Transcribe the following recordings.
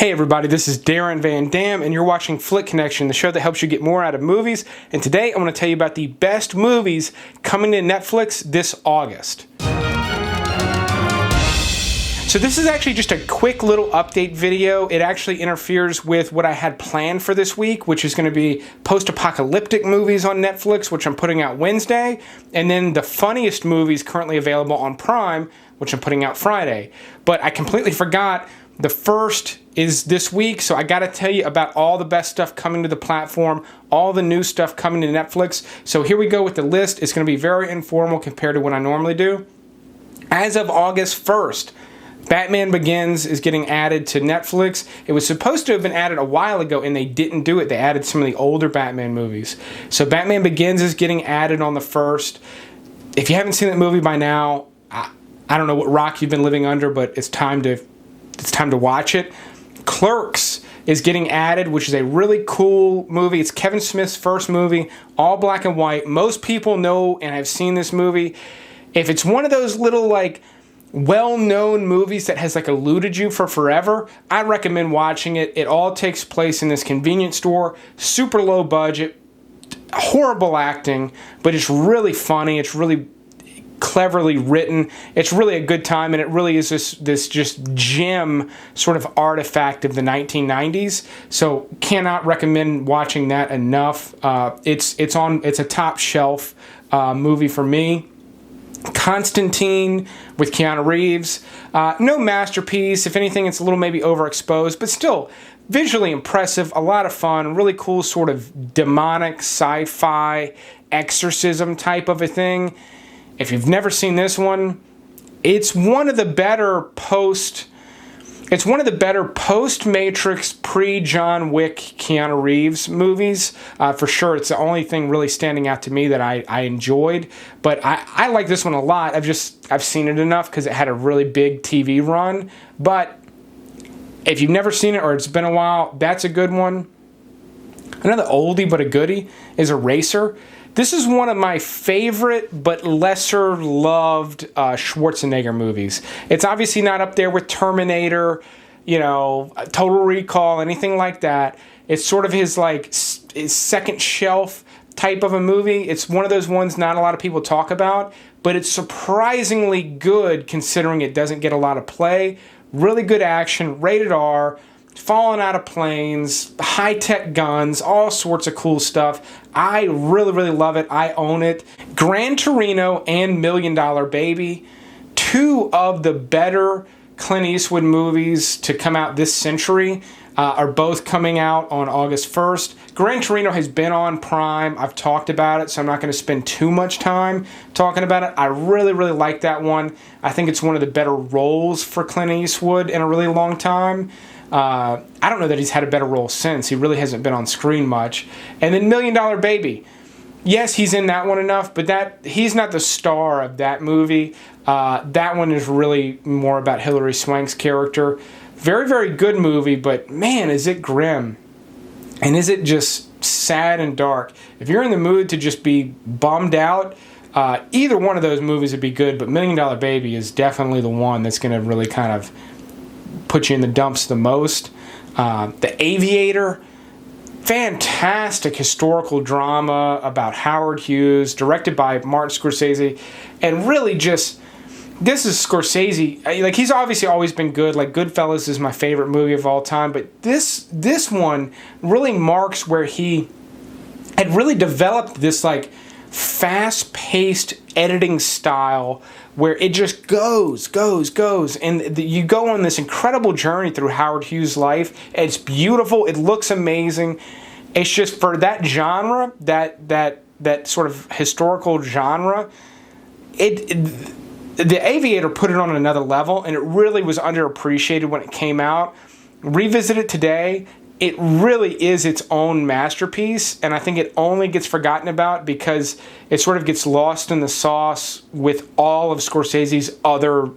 Hey everybody, this is Darren Van Dam, and you're watching Flick Connection, the show that helps you get more out of movies. And today I'm going to tell you about the best movies coming to Netflix this August. So this is actually just a quick little update video. It actually interferes with what I had planned for this week, which is going to be post-apocalyptic movies on Netflix, which I'm putting out Wednesday, and then the funniest movies currently available on Prime, which I'm putting out Friday. But I completely forgot the first is this week, so I gotta tell you about all the best stuff coming to the platform, all the new stuff coming to Netflix. So here we go with the list. It's gonna be very informal compared to what I normally do. As of August 1st, Batman Begins is getting added to Netflix. It was supposed to have been added a while ago, and they didn't do it. They added some of the older Batman movies. So Batman Begins is getting added on the 1st. If you haven't seen that movie by now, I don't know what rock you've been living under, but it's time to watch it. Clerks is getting added, which is a really cool movie. It's Kevin Smith's first movie, all black and white. Most people know and have seen this movie. If it's one of those little well-known movies that has eluded you for forever, I recommend watching it. It all takes place in this convenience store, super low budget, horrible acting, but it's really funny. It's really cleverly written. It's really a good time, and it really is this just gem sort of artifact of the 1990s. So cannot recommend watching that enough. It's a top shelf movie for me. Constantine with Keanu Reeves. No masterpiece. If anything, it's a little maybe overexposed, but still visually impressive, a lot of fun, really cool sort of demonic sci-fi exorcism type of a thing. If you've never seen this one, it's one of the better post-Matrix, pre-John Wick Keanu Reeves movies. For sure, it's the only thing really standing out to me that I enjoyed. But I like this one a lot. I've seen it enough because it had a really big TV run. But if you've never seen it or it's been a while, that's a good one. Another oldie but a goodie is Eraser. This is one of my favorite but lesser loved Schwarzenegger movies. It's obviously not up there with Terminator, Total Recall, anything like that. It's sort of his second shelf type of a movie. It's one of those ones not a lot of people talk about, but it's surprisingly good considering it doesn't get a lot of play. Really good action, rated R. Falling out of planes, high-tech guns, all sorts of cool stuff. I really, really love it. I own it. Gran Torino and $1 Million Baby, two of the better Clint Eastwood movies to come out this century, are both coming out on August 1st. Gran Torino has been on Prime. I've talked about it, so I'm not going to spend too much time talking about it. I really, really like that one. I think it's one of the better roles for Clint Eastwood in a really long time. I don't know that he's had a better role since. He really hasn't been on screen much. And then $1 Million Baby. Yes, he's in that one enough, but he's not the star of that movie. That one is really more about Hilary Swank's character. Very, very good movie, but man, is it grim. And is it just sad and dark. If you're in the mood to just be bummed out, either one of those movies would be good, but $1 Million Baby is definitely the one that's going to really kind of put you in the dumps the most. The Aviator, fantastic historical drama about Howard Hughes, directed by Martin Scorsese, and really just, this is Scorsese, he's obviously always been good, Goodfellas is my favorite movie of all time, but this one really marks where he had really developed this fast-paced editing style where it just goes, and you go on this incredible journey through Howard Hughes' life. It's beautiful. It looks amazing. It's just for that genre, that sort of historical genre, the Aviator put it on another level, and it really was underappreciated when it came out. Revisit it today, it really is its own masterpiece, and I think it only gets forgotten about because it sort of gets lost in the sauce with all of Scorsese's other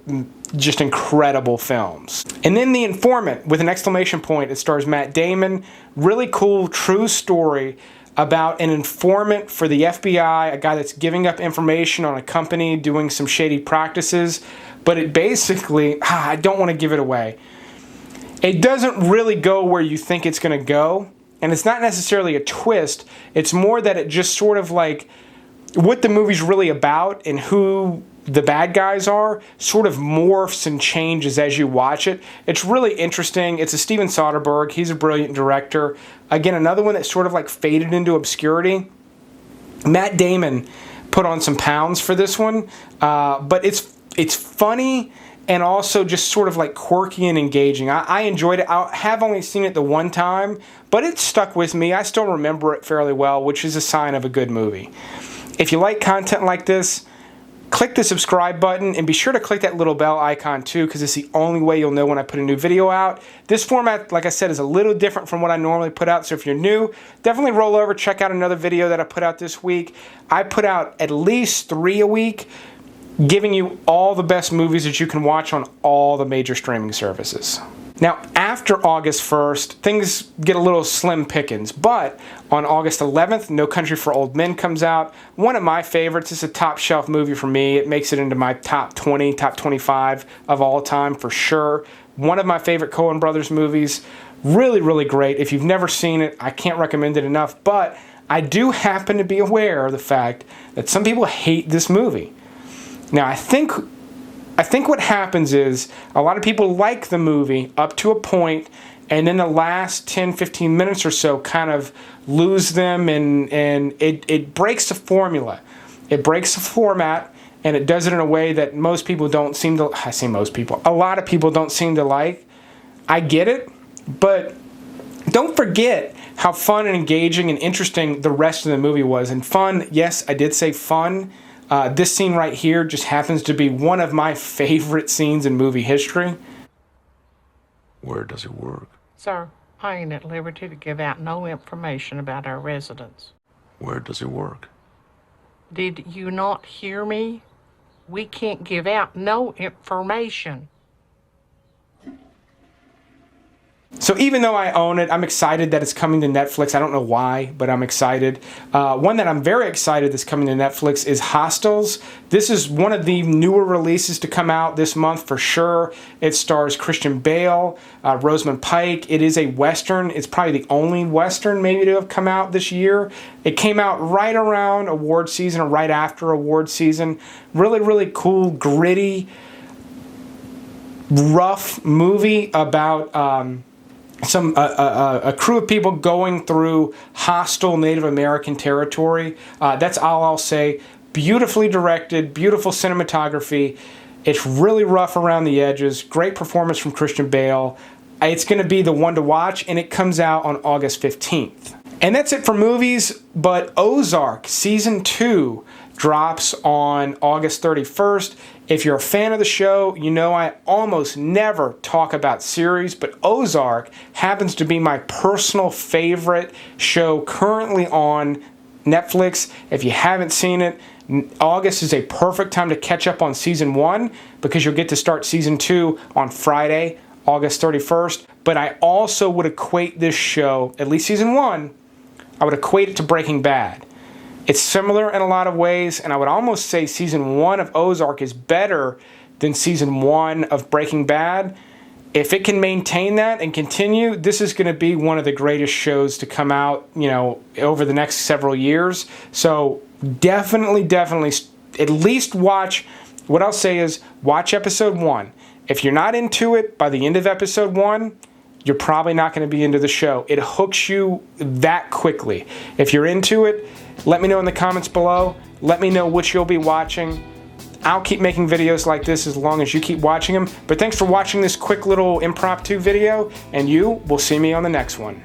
just incredible films. And then The Informant, with an exclamation point. It stars Matt Damon. Really cool, true story about an informant for the FBI, a guy that's giving up information on a company doing some shady practices. But it basically, I don't want to give it away. It doesn't really go where you think it's going to go, and it's not necessarily a twist. It's more that it just sort of like what the movie's really about and who the bad guys are sort of morphs and changes as you watch it. It's really interesting. It's a Steven Soderbergh. He's a brilliant director. Again, another one that sort of like faded into obscurity. Matt Damon put on some pounds for this one, but it's funny and also just sort of like quirky and engaging. I enjoyed it. I have only seen it the one time, but it stuck with me. I still remember it fairly well, which is a sign of a good movie. If you like content like this, click the subscribe button and be sure to click that little bell icon too, because it's the only way you'll know when I put a new video out. This format, like I said, is a little different from what I normally put out, so if you're new, definitely roll over, check out another video that I put out this week. I put out at least 3 a week, giving you all the best movies that you can watch on all the major streaming services. Now, after August 1st, things get a little slim pickings, but on August 11th, No Country for Old Men comes out. One of my favorites. It's a top shelf movie for me. It makes it into my top 20, top 25 of all time for sure. One of my favorite Coen Brothers movies. Really, really great. If you've never seen it, I can't recommend it enough, but I do happen to be aware of the fact that some people hate this movie. Now, I think what happens is a lot of people like the movie up to a point, and then the last 10, 15 minutes or so kind of lose them, and it breaks the formula. It breaks the format, and it does it in a way that most people don't seem to, I say most people, a lot of people don't seem to like. I get it, but don't forget how fun and engaging and interesting the rest of the movie was. And fun, yes, I did say fun. This scene right here just happens to be one of my favorite scenes in movie history. Where does it work? Sir, I ain't at liberty to give out no information about our residents. Where does it work? Did you not hear me? We can't give out no information. So even though I own it, I'm excited that it's coming to Netflix. I don't know why, but I'm excited. One that I'm very excited that's coming to Netflix is Hostiles. This is one of the newer releases to come out this month for sure. It stars Christian Bale, Rosamund Pike. It is a Western. It's probably the only Western maybe to have come out this year. It came out right around award season or right after award season. Really, really cool, gritty, rough movie about a crew of people going through hostile Native American territory. That's all I'll say. Beautifully directed, beautiful cinematography. It's really rough around the edges. Great performance from Christian Bale. It's going to be the one to watch, and it comes out on August 15th. And that's it for movies, but Ozark Season 2 drops on August 31st. If you're a fan of the show, you know I almost never talk about series, but Ozark happens to be my personal favorite show currently on Netflix. If you haven't seen it, August is a perfect time to catch up on Season 1 because you'll get to start Season 2 on Friday, August 31st. But I also would equate this show, at least Season 1, I would equate it to Breaking Bad. It's similar in a lot of ways, and I would almost say Season 1 of Ozark is better than Season 1 of Breaking Bad. If it can maintain that and continue, this is going to be one of the greatest shows to come out, over the next several years. So definitely, at least watch, what I'll say is watch Episode 1. If you're not into it by the end of Episode 1, you're probably not going to be into the show. It hooks you that quickly. If you're into it, let me know in the comments below. Let me know what you'll be watching. I'll keep making videos like this as long as you keep watching them. But thanks for watching this quick little impromptu video, and you will see me on the next one.